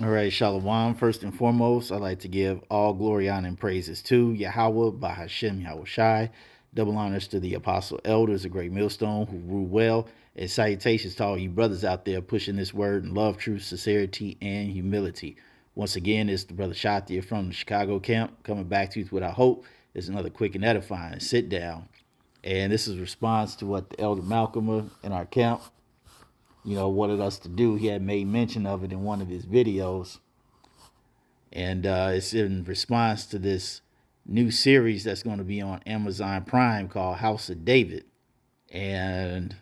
All right, Shalom. First and foremost, I'd like to give all glory, honor, and praises to Yahweh, Bahashem, Yahweh Shai. Double honors to the apostle elders, a great millstone who rule well. And salutations to all you brothers out there pushing this word in love, truth, sincerity, and humility. Once again, it's the brother Shatia from the Chicago camp coming back to you with what I hope is another quick and edifying sit down. And this is a response to what the elder Malcolm in our camp wanted us to do. He had made mention of it in one of his videos, and it's in response to this new series that's going to be on Amazon Prime called House of David, and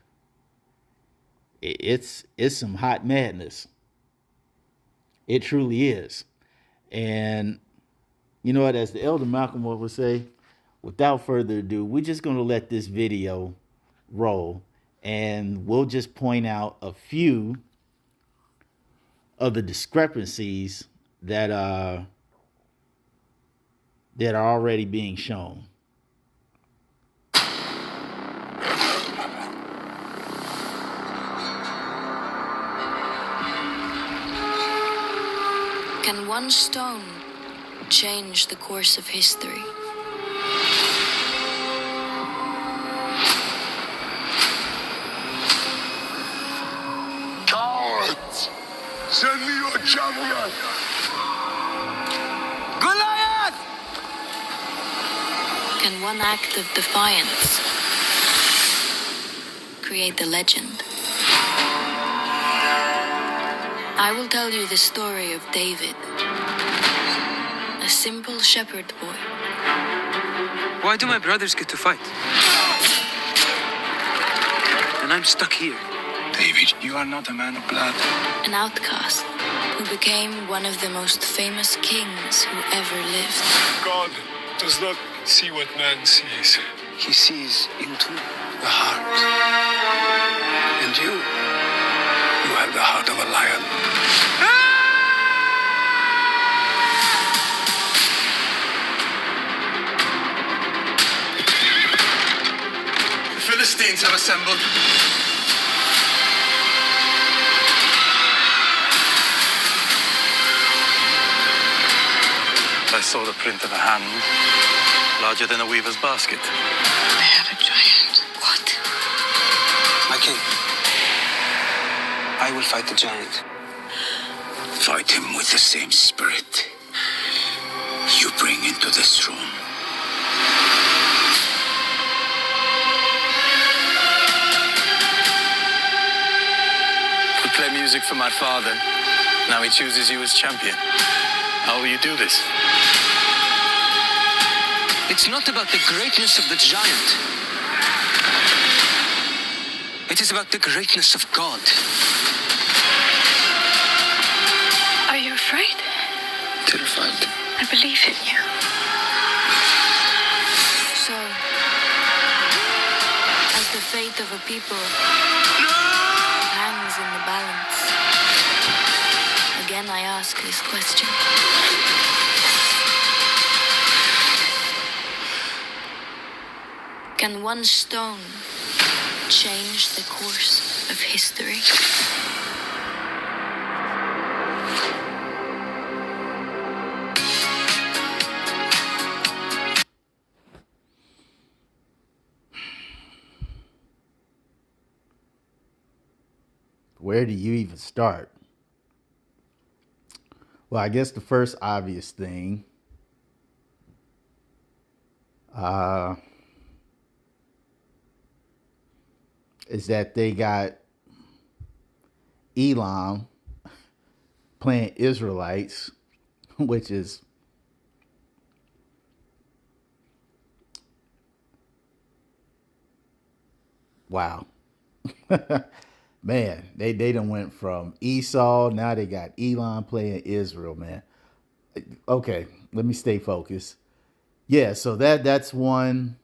it's some hot madness. It truly is, and you know what? As the elder Malcolm would say, without further ado, we're just going to let this video roll, and we'll just point out a few of the discrepancies that are already being shown. Can one stone change the course of history? Cowards! Send me your champion! Goliath! Can one act of defiance create the legend? I will tell you the story of David, a simple shepherd boy. Why do my brothers get to fight? And I'm stuck here. David, you are not a man of blood. An outcast who became one of the most famous kings who ever lived. God does not see what man sees. He sees into the heart. And you have the heart of a lion. The Philistines have assembled. I saw the print of a hand, larger than a weaver's basket. They have a giant. What? My king, I will fight the giant. Fight him with the same spirit you bring into this room. We play music for my father. Now he chooses you as champion. How will you do this? It's not about the greatness of the giant. It is about the greatness of God. Are you afraid? Terrified. I believe in you. So, as the fate of a people hangs in the balance, again I ask this question. Can one stone change the course of history? Where do you even start? Well, I guess the first obvious thing is that they got Elam playing Israelites, which is wow. Man, they done went from Esau, now they got Elam playing Israel, man. Okay, let me stay focused. Yeah, so that's one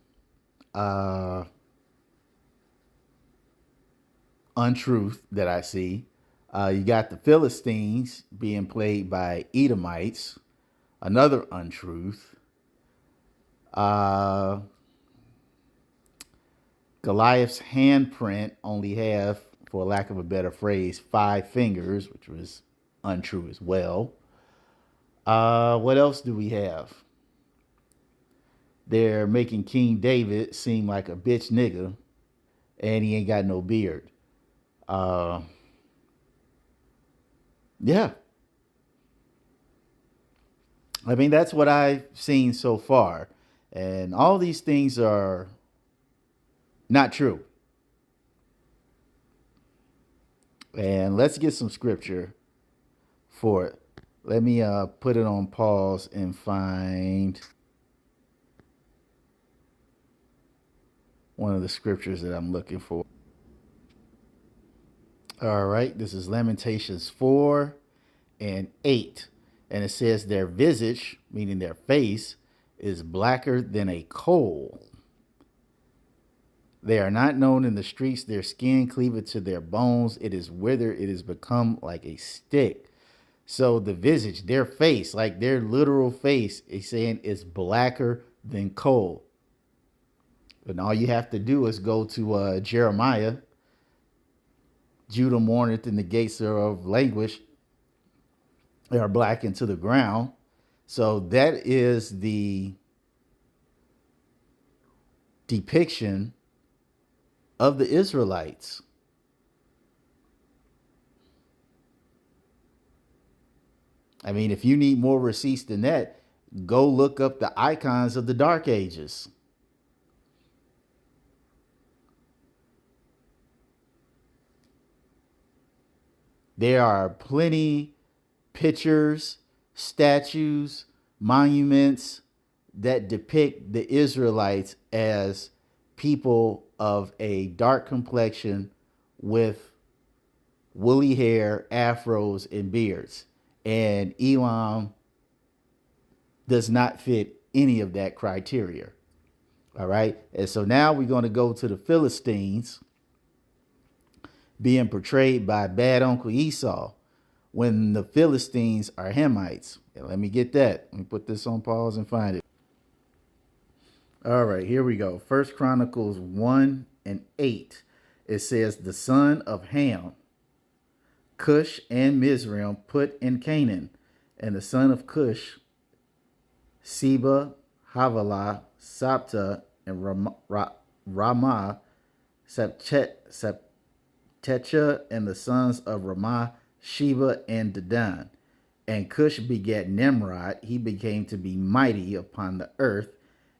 untruth that I see. You got the Philistines being played by Edomites, another untruth. Goliath's handprint only have, for lack of a better phrase, 5 fingers, which was untrue as well. What else do we have? They're making King David seem like a bitch nigga, and he ain't got no beard. Yeah. I mean, that's what I've seen so far. And all these things are not true. And let's get some scripture for it. Let me put it on pause and find one of the scriptures that I'm looking for. All right, this is Lamentations 4 and 8. And it says, their visage, meaning their face, is blacker than a coal. They are not known in the streets. Their skin cleaveth to their bones. It is withered. It is become like a stick. So the visage, their face, like their literal face, is saying is blacker than coal. And all you have to do is go to Jeremiah. Judah mourneth in the gates of languish. They are blackened to the ground. So that is the depiction of the Israelites. I mean, if you need more receipts than that, go look up the icons of the Dark Ages. There are plenty pictures, statues, monuments that depict the Israelites as people of a dark complexion with woolly hair, afros, and beards. And Elam does not fit any of that criteria. All right. And so now we're going to go to the Philistines being portrayed by bad Uncle Esau when the Philistines are Hamites. Yeah, let me get that. Let me put this on pause and find it. All right, here we go. First Chronicles 1 and 8. It says, the son of Ham, Cush and Mizraim put in Canaan, and the son of Cush, Seba, Havilah, Sapta, and Ramah, Septecha, and the sons of Ramah, Sheba, and Dedan. And Cush begat Nimrod. He became to be mighty upon the earth.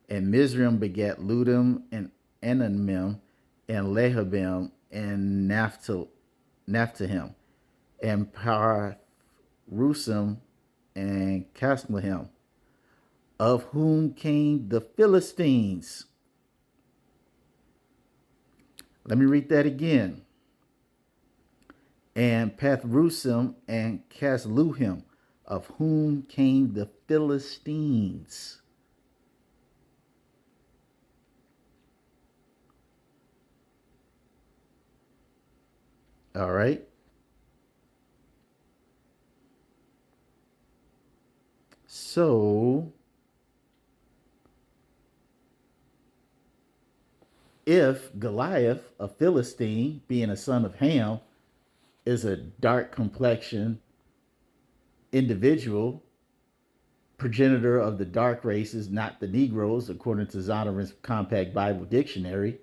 And Mizraim begat Ludim and Anamim and Lehabim and Naphtahim and Parusim and Casmahim, of whom came the Philistines. Let me read that again. And Pathrusim and Casluhim, of whom came the Philistines. All right. So, if Goliath, a Philistine, being a son of Ham, is a dark complexion individual, progenitor of the dark races, not the Negroes, according to Zondervan's Compact Bible Dictionary,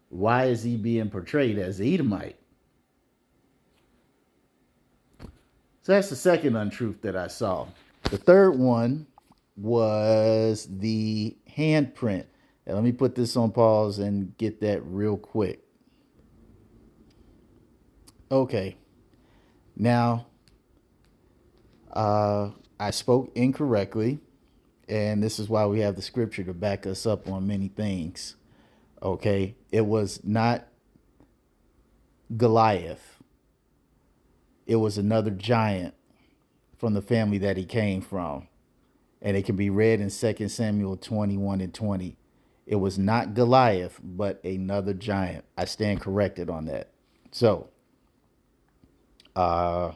why is he being portrayed as the Edomite? So that's the second untruth that I saw. The third one was the handprint. Now, let me put this on pause and get that real quick. Okay. Now, I spoke incorrectly, and this is why we have the scripture to back us up on many things. Okay. It was not Goliath. It was another giant from the family that he came from. And it can be read in 2 Samuel 21 and 20. It was not Goliath, but another giant. I stand corrected on that. So, and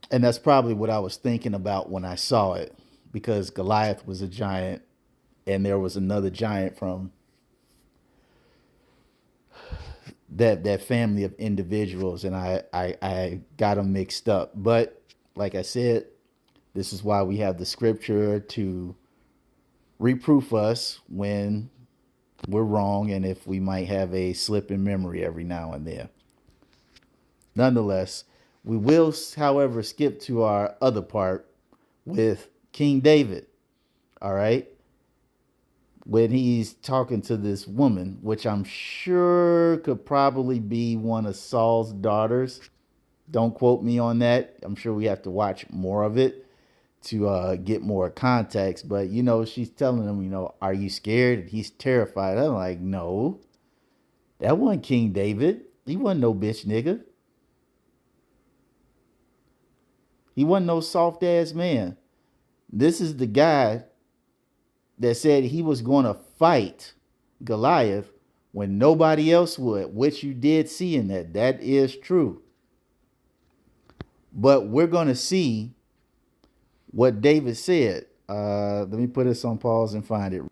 that's probably what I was thinking about when I saw it, because Goliath was a giant and there was another giant from that family of individuals, and I got them mixed up. But like I said, this is why we have the scripture to reproof us when we're wrong and if we might have a slip in memory every now and then. Nonetheless, we will, however, skip to our other part with King David. All right. When he's talking to this woman, which I'm sure could probably be one of Saul's daughters. Don't quote me on that. I'm sure we have to watch more of it to get more context. But, she's telling him, are you scared? And he's terrified. I'm like, no, that wasn't King David. He wasn't no bitch nigga. He wasn't no soft ass man. This is the guy that said he was going to fight Goliath when nobody else would, which you did see in that. That is true. But we're going to see what David said. Let me put this on pause and find it.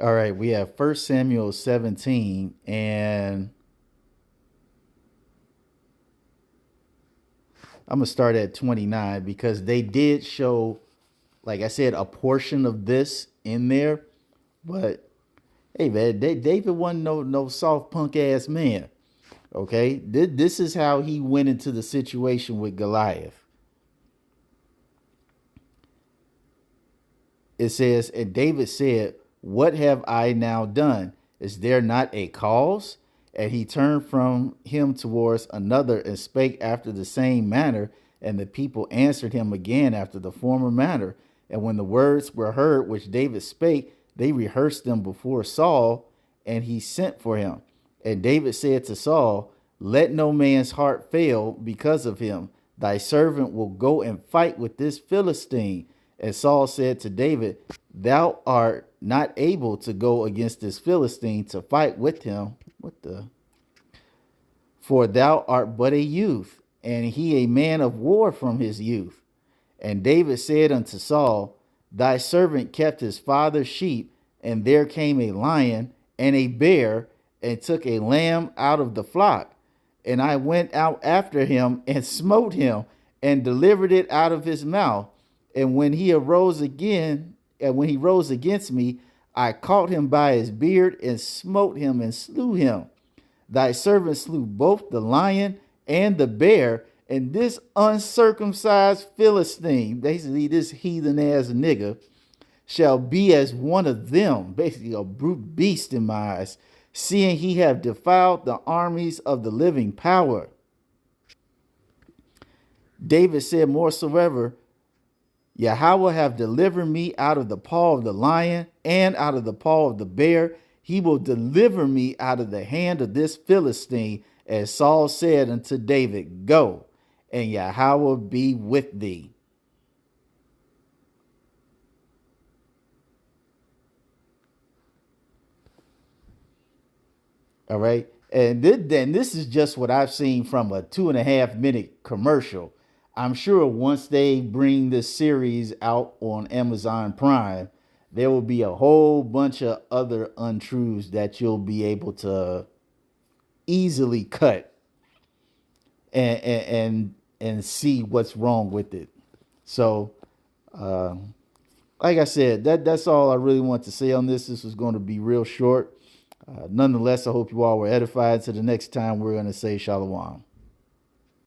All right, we have 1 Samuel 17, and I'm going to start at 29 because they did show, like I said, a portion of this in there. But hey, man, David wasn't no soft punk ass man. Okay, this is how he went into the situation with Goliath. It says, and David said, "What have I now done? Is there not a cause?" And he turned from him towards another and spake after the same manner. And the people answered him again after the former manner. And when the words were heard which David spake, they rehearsed them before Saul, and he sent for him. And David said to Saul, "Let no man's heart fail because of him. Thy servant will go and fight with this Philistine." And Saul said to David, "Thou art not able to go against this Philistine to fight with him. For thou art but a youth, and he a man of war from his youth." And David said unto Saul, "Thy servant kept his father's sheep, and there came a lion and a bear, and took a lamb out of the flock. And I went out after him, and smote him, and delivered it out of his mouth. And when he rose against me, I caught him by his beard, and smote him, and slew him. Thy servant slew both the lion and the bear, and this uncircumcised Philistine," basically this heathen ass nigga, "shall be as one of them," basically a brute beast in my eyes, "seeing he have defiled the armies of the living power." David said, "Moreover, Yahweh have delivered me out of the paw of the lion and out of the paw of the bear. He will deliver me out of the hand of this Philistine." As Saul said unto David, "Go, and Yahweh be with thee." All right. And then this is just what I've seen from a 2.5-minute commercial. I'm sure once they bring this series out on Amazon Prime, there will be a whole bunch of other untruths that you'll be able to easily cut and see what's wrong with it. So, like I said, that's all I really want to say on this. This is going to be real short. Nonetheless, I hope you all were edified. So the next time we're going to say Shalom.